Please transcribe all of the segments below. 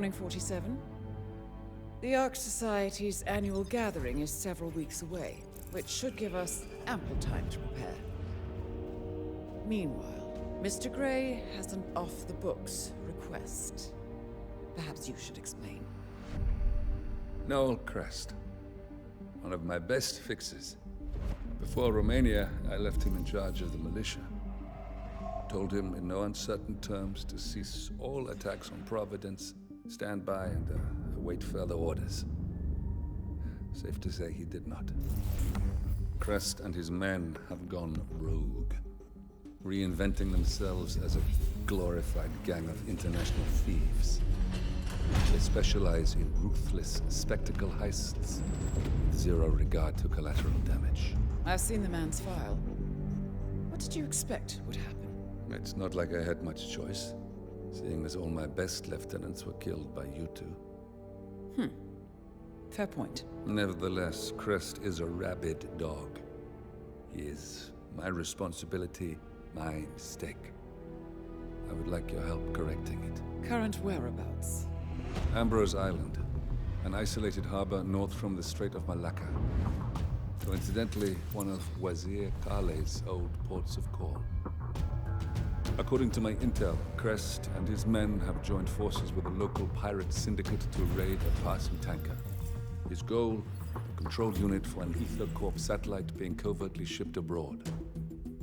morning, 47. The Ark Society's annual gathering is several weeks away, which should give us ample time to prepare. Meanwhile, Mr. Gray has an off-the-books request. Perhaps you should explain. Noel Crest. One of my best fixes. Before Romania, I left him in charge of the militia. Told him in no uncertain terms to cease all attacks on Providence, stand by, and await further orders. Safe to say he did not. Crest and his men have gone rogue, reinventing themselves as a glorified gang of international thieves. They specialize in ruthless spectacle heists, with zero regard to collateral damage. I've seen the man's file. What did you expect would happen? It's not like I had much choice, seeing as all my best lieutenants were killed by you two. Fair point. Nevertheless, Crest is a rabid dog. He is my responsibility, my mistake. I would like your help correcting it. Current whereabouts? Abrose Island, an isolated harbor north from the Strait of Malacca. Coincidentally, one of Wazir Kale's old ports of call. According to my intel, Crest and his men have joined forces with a local pirate syndicate to raid a passing tanker. His goal, a control unit for an Ether Corp satellite being covertly shipped abroad.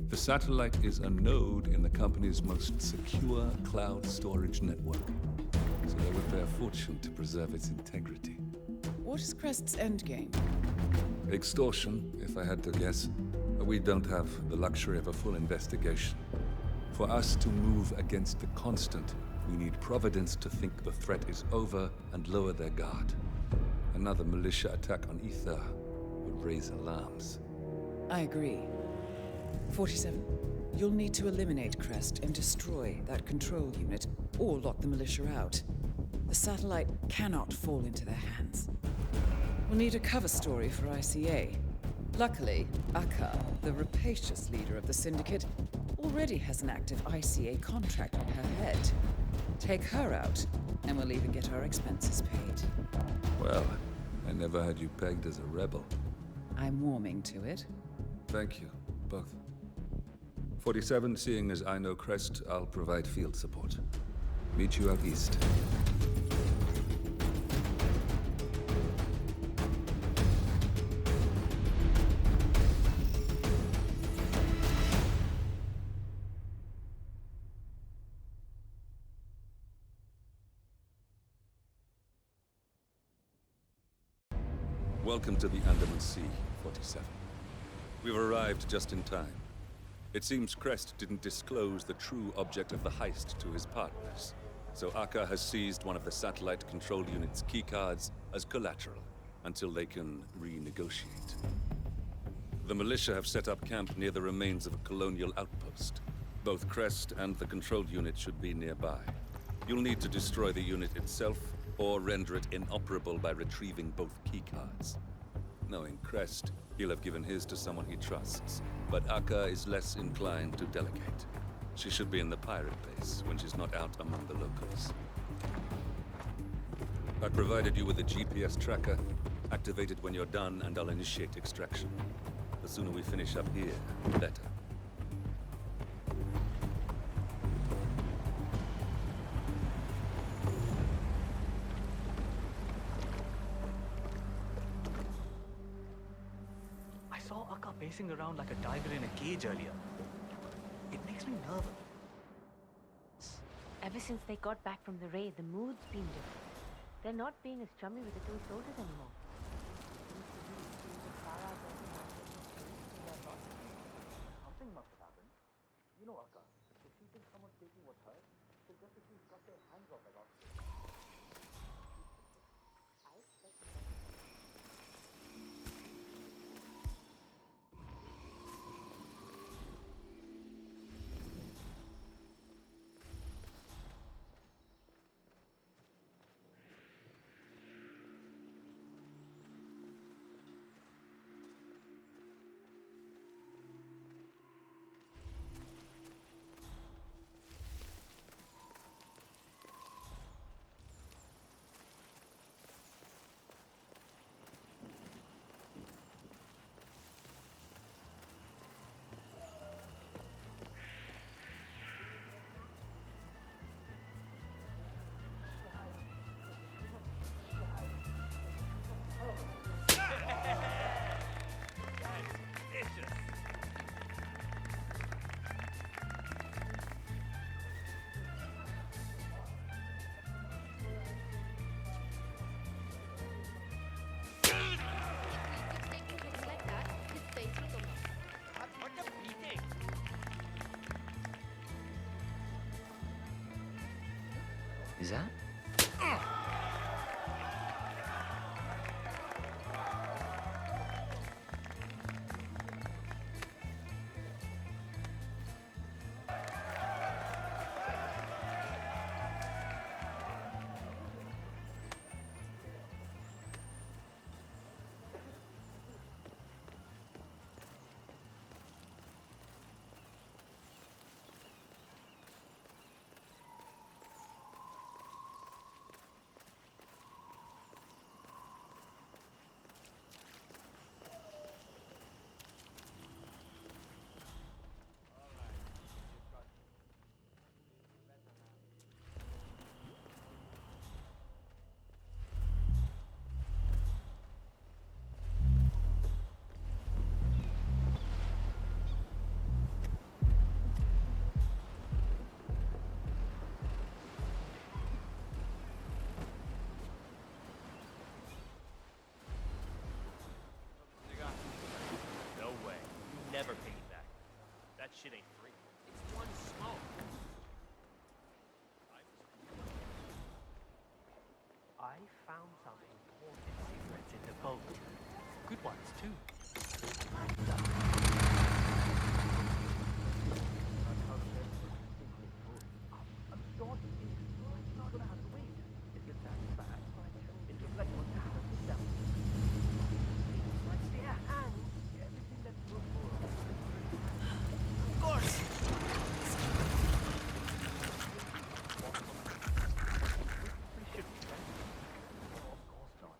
The satellite is a node in the company's most secure cloud storage network, so they would pay a fortune to preserve its integrity. What is Crest's endgame? Extortion, if I had to guess. We don't have the luxury of a full investigation. For us to move against the constant, we need Providence to think the threat is over and lower their guard. Another militia attack on Ether would raise alarms. I agree. 47. You'll need to eliminate Crest and destroy that control unit, or lock the militia out. The satellite cannot fall into their hands. We'll need a cover story for ICA. Luckily, Akka, the rapacious leader of the syndicate, already has an active ICA contract on her head. Take her out, and we'll even get our expenses paid. Well, I never had you pegged as a rebel. I'm warming to it. Thank you, both. 47, seeing as I know Crest, I'll provide field support. Meet you out east. Welcome to the Andaman Sea, 47. We've arrived just in time. It seems Crest didn't disclose the true object of the heist to his partners, so Akka has seized one of the satellite control unit's keycards as collateral until they can renegotiate. The militia have set up camp near the remains of a colonial outpost. Both Crest and the control unit should be nearby. You'll need to destroy the unit itself or render it inoperable by retrieving both keycards. Knowing Crest, he'll have given his to someone he trusts, but Akka is less inclined to delegate. She should be in the pirate base when she's not out among the locals. I provided you with a GPS tracker. Activate it when you're done and I'll initiate extraction. The sooner we finish up here, the better. Pacing around like a tiger in a cage earlier. It makes me nervous. Ever since they got back from the raid, the mood's been different. They're not being as chummy with the two soldiers anymore. Something must have happened. You know, Akka, if she thinks someone's taking what's hers, she'll just at least cut their hands off like us. Is that? No way. You never pay me back. That shit ain't free. It's one smoke. I found some important secrets in the boat. Good ones, too. I'm sure he is. Not gonna have to wait. If you're satisfied, it looks like you're gonna have to sit down. Right there, and everything that's good for us. Of course. We should be friends. Oh, of course not.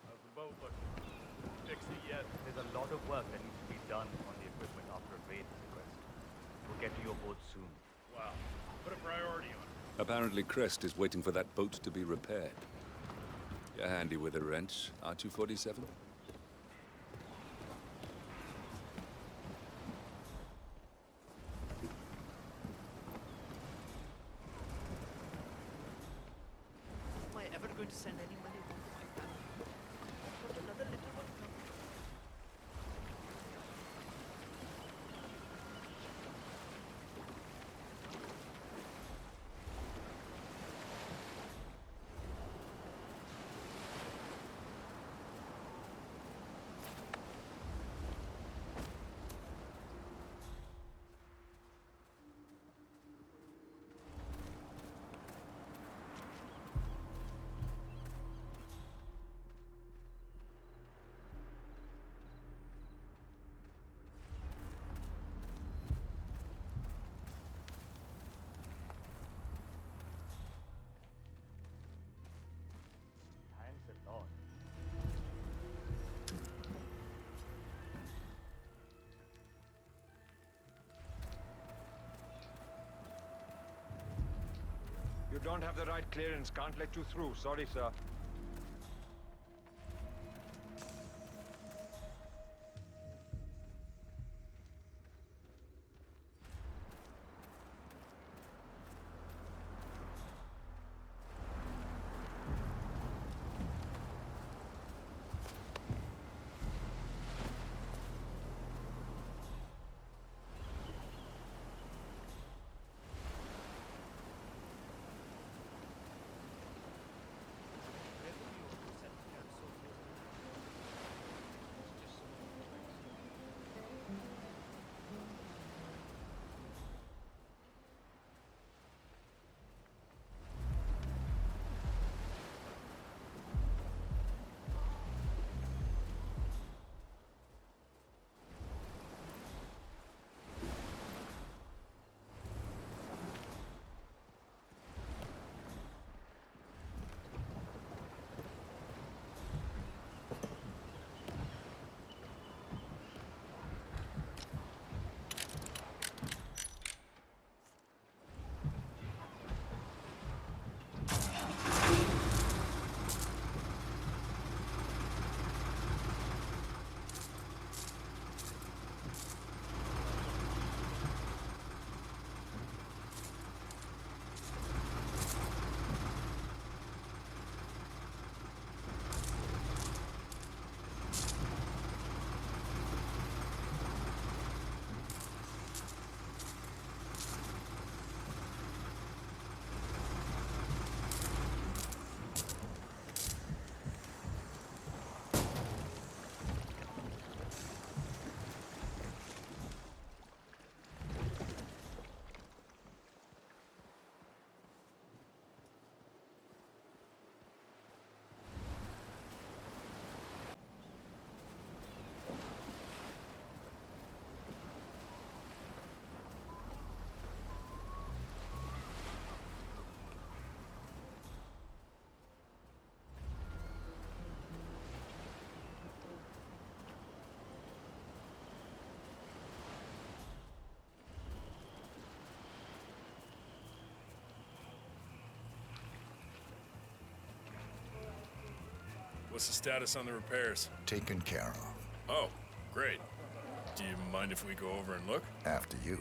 How's the boat looking? Fix it yet? There's a lot of work that needs to be done on the equipment after a raid is request. We'll get to your boat soon. Wow. Put a priority on it. Apparently Crest is waiting for that boat to be repaired. You're handy with a wrench, aren't you, 47? Am I ever going to send any money home to my family? Got another little one coming. Thanks a lot. You don't have the right clearance. Can't let you through. Sorry, sir. What's the status on the repairs? Taken care of. Oh, great. Do you mind if we go over and look? After you.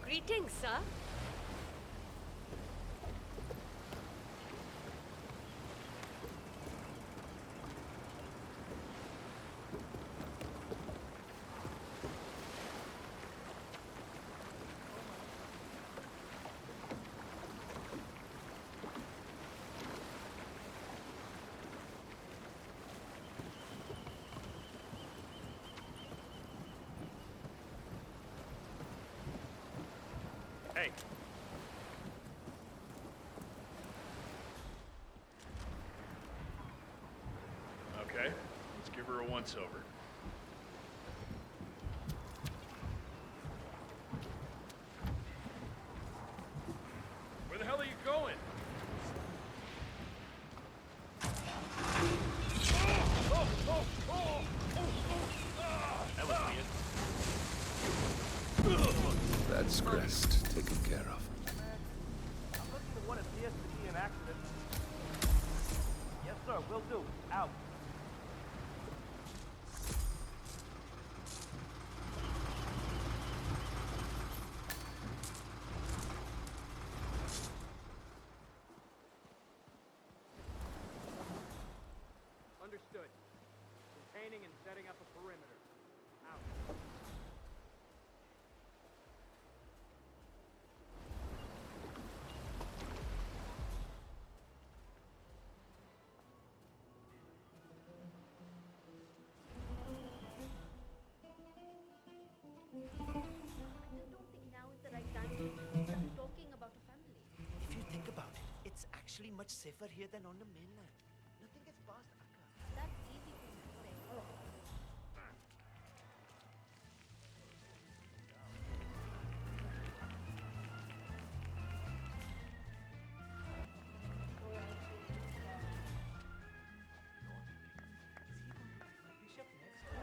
Greetings, sir. Hey. Okay, let's give her a once-over. Where the hell are you going? That was weird. That's Crest taken care of. I'm looking at what appears to be an accident. Yes, sir, will do. Out. Understood. Containing and setting up a perimeter. Out. I don't think now is the right time to start talking about a family. If you think about it, it's actually much safer here than on the mainland. Nothing gets past Akka. That's easy to say. Bishop next.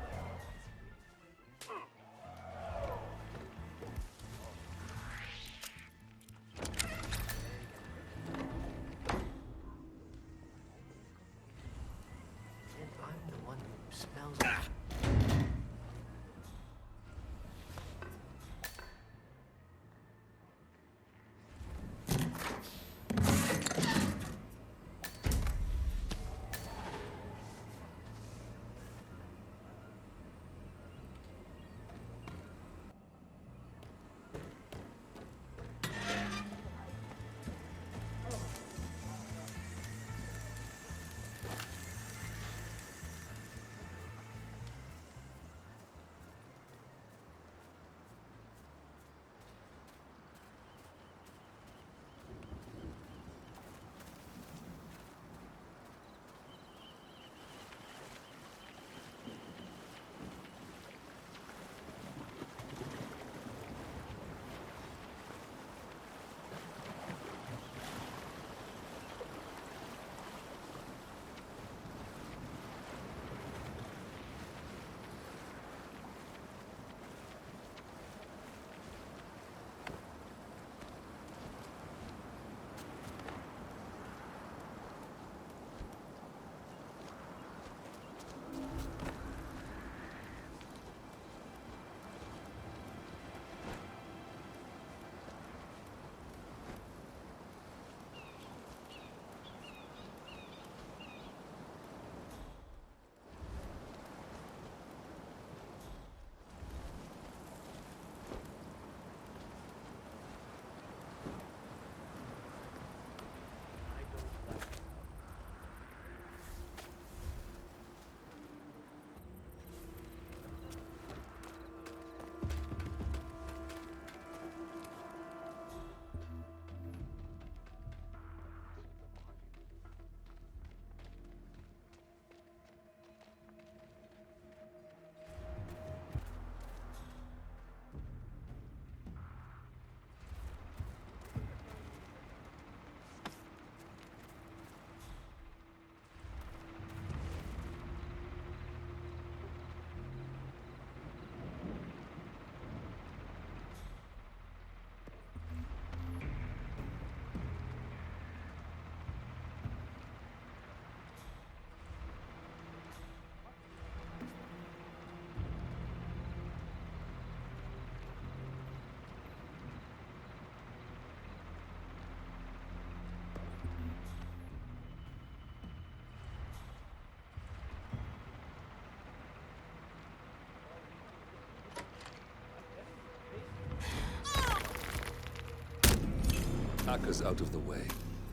hackers out of the way.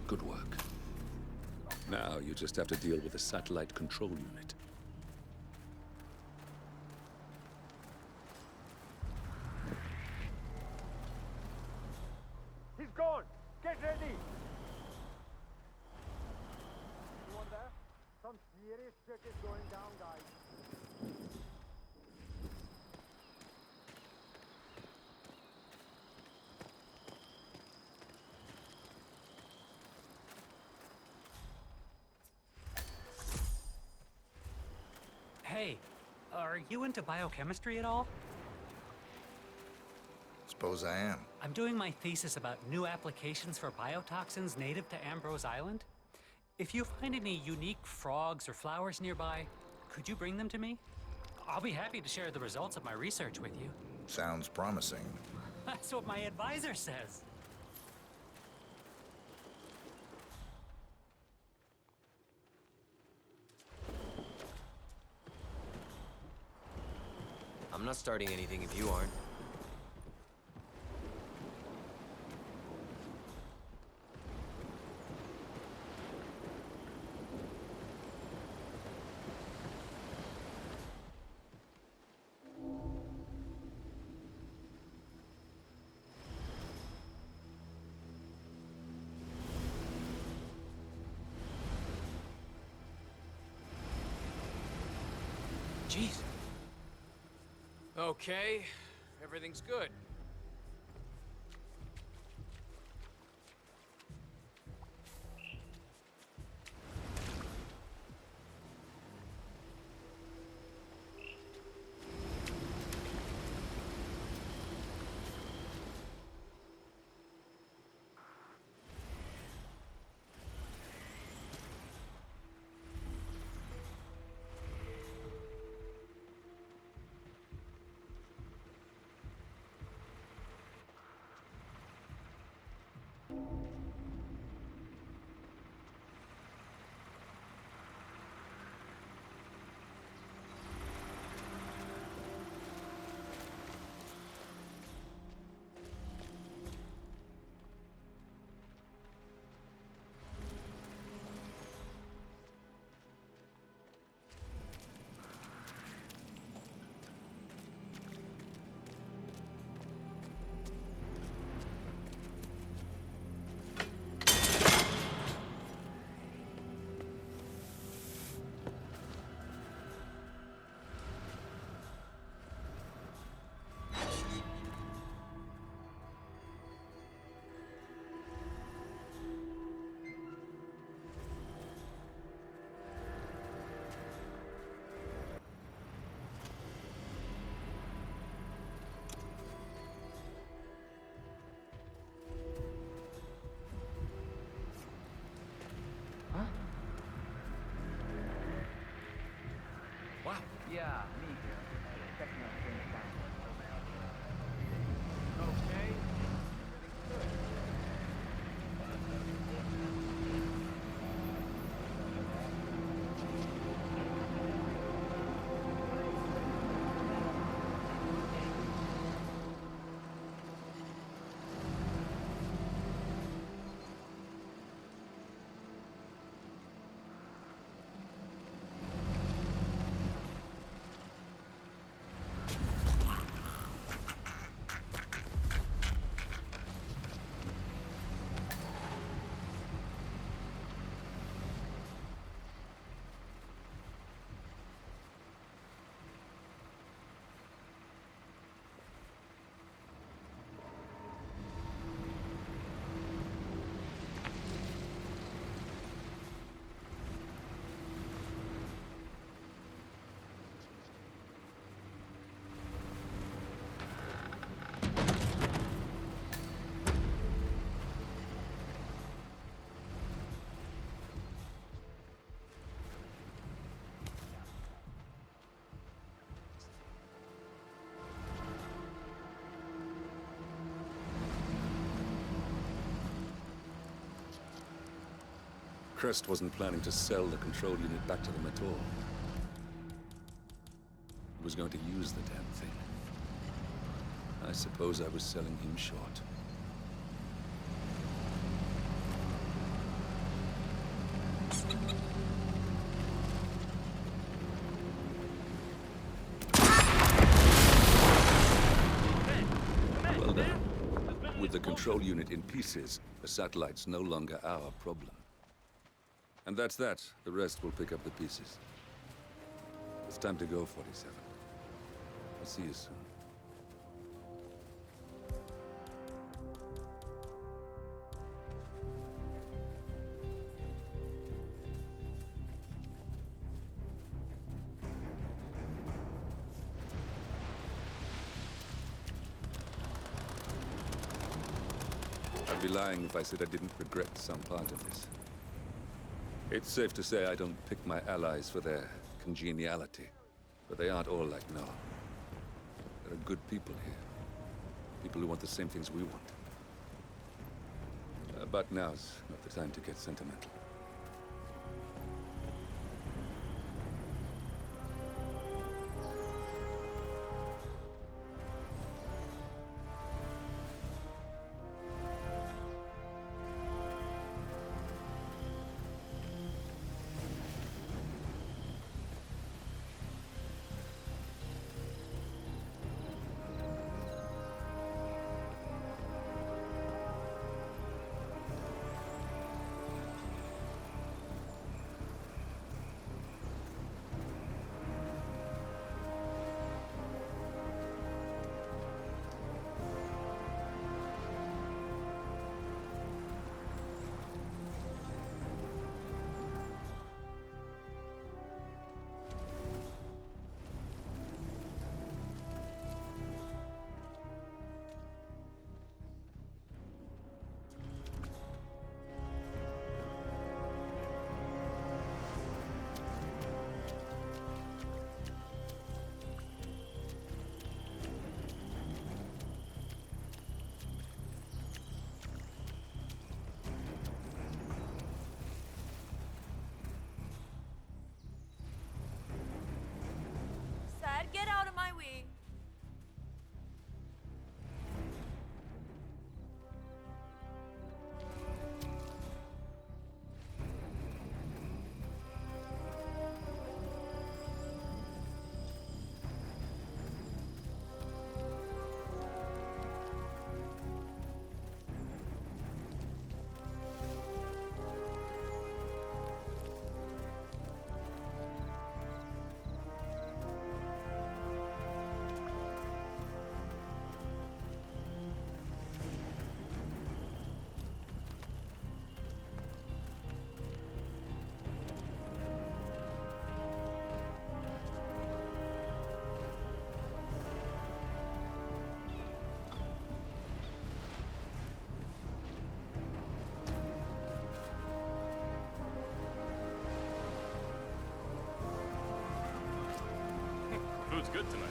Good work. Now you just have to deal with the satellite control unit. He's gone! Get ready! Anyone there? Some serious shit is going down, guys. Hey, are you into biochemistry at all? Suppose I am. I'm doing my thesis about new applications for biotoxins native to Ambrose Island. If you find any unique frogs or flowers nearby, could you bring them to me? I'll be happy to share the results of my research with you. Sounds promising. That's what my advisor says. I'm not starting anything if you aren't. Jeez. Okay, everything's good. Yeah, me here. Checking out things down. Okay. Everything's good. Crest wasn't planning to sell the control unit back to them at all. He was going to use the damn thing. I suppose I was selling him short. With the control unit in pieces, the satellite's no longer our problem. And that's that. The rest will pick up the pieces. It's time to go, 47. I'll see you soon. I'd be lying if I said I didn't regret some part of this. It's safe to say I don't pick my allies for their congeniality, but they aren't all like Noah. There are good people here. People who want the same things we want. But now's not the time to get sentimental. Get out of my way. Food's good tonight.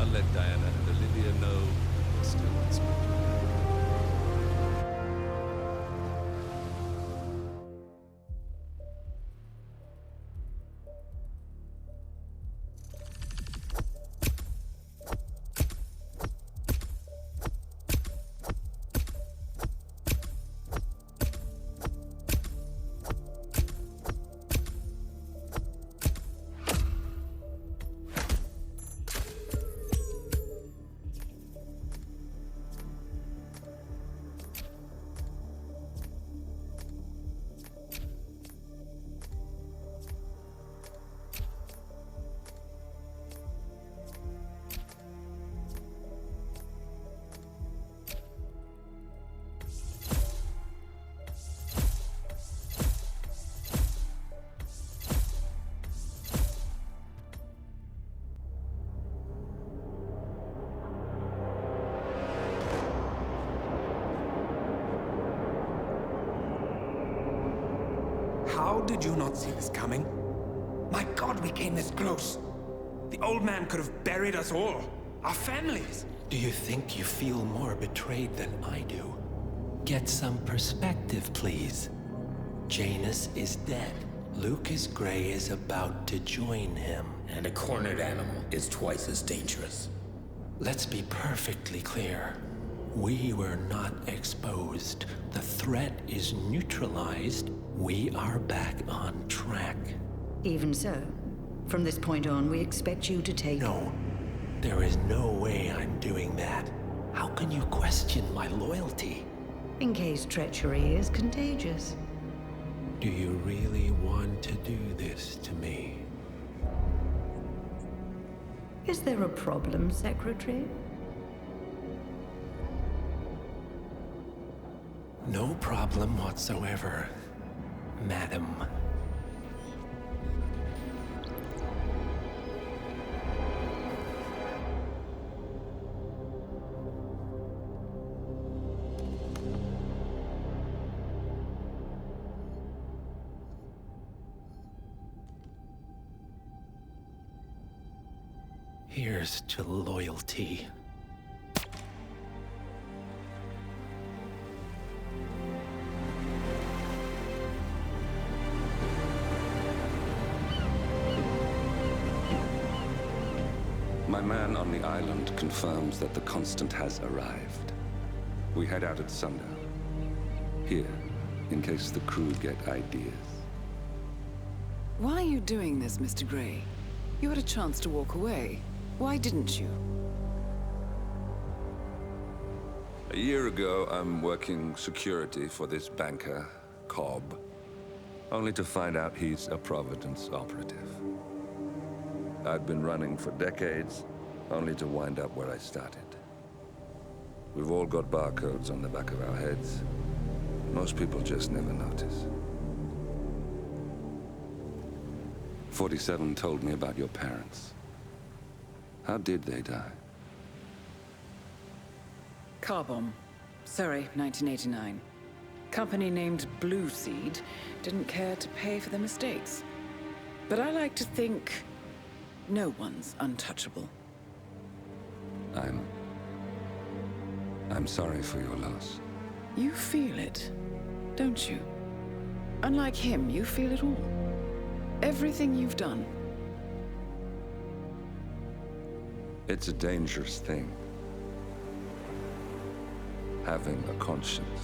I'll let Diana and Olivia know we're still unspoken. How did you not see this coming? My God, we came this close. The old man could have buried us all. Our families. Do you think you feel more betrayed than I do? Get some perspective, please. Janus is dead. Lucas Gray is about to join him. And a cornered animal is twice as dangerous. Let's be perfectly clear. We were not exposed. The threat is neutralized. We are back on track. Even so, from this point on, we expect you to take... No. There is no way I'm doing that. How can you question my loyalty? In case treachery is contagious. Do you really want to do this to me? Is there a problem, Secretary? No problem whatsoever, Madam. Here's to loyalty. My man on the island confirms that the Constant has arrived. We head out at sundown. Here, in case the crew get ideas. Why are you doing this, Mr. Gray? You had a chance to walk away. Why didn't you? A year ago, I'm working security for this banker, Cobb, only to find out he's a Providence operative. I'd been running for decades, only to wind up where I started. We've all got barcodes on the back of our heads. Most people just never notice. 47 told me about your parents. How did they die? Car bomb. Surrey, 1989. Company named Blue Seed didn't care to pay for their mistakes. But I like to think no one's untouchable. I'm sorry for your loss. You feel it, don't you? Unlike him, you feel it all. Everything you've done. It's a dangerous thing. Having a conscience.